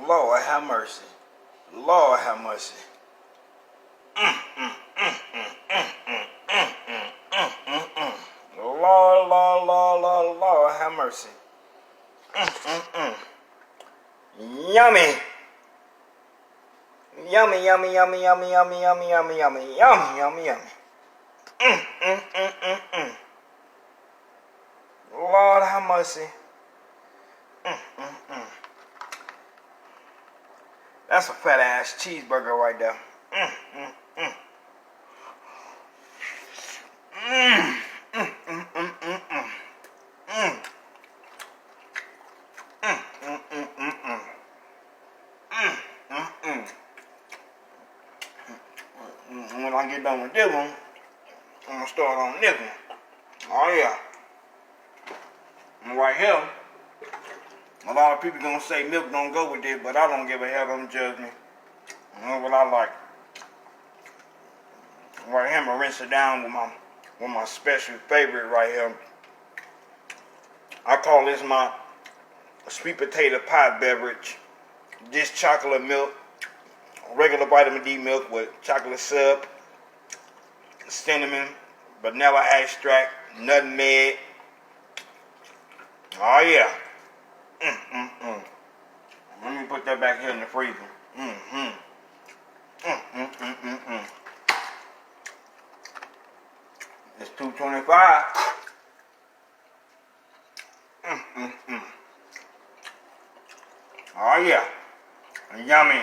Lord have mercy. Lord have mercy. Lord have mercy. Yummy. Yummy, yummy, yummy, yummy, yummy, yummy, yummy, yummy, yummy, yummy, yummy. Lord have mercy. That's a fat ass cheeseburger right there. When I get done with this one, I'm gonna start on this one. Oh yeah. And right here, a lot of people gonna say milk don't go with this, but I don't give a hell. Don't judge me. You know what I like. Right here, I'm gonna rinse it down with my special favorite right here. I call this my sweet potato pie beverage. This chocolate milk, regular vitamin D milk with chocolate syrup, cinnamon, vanilla extract, nutmeg. Oh yeah. Let me put that back here in the freezer. It's $2.25. Oh yeah. Yummy.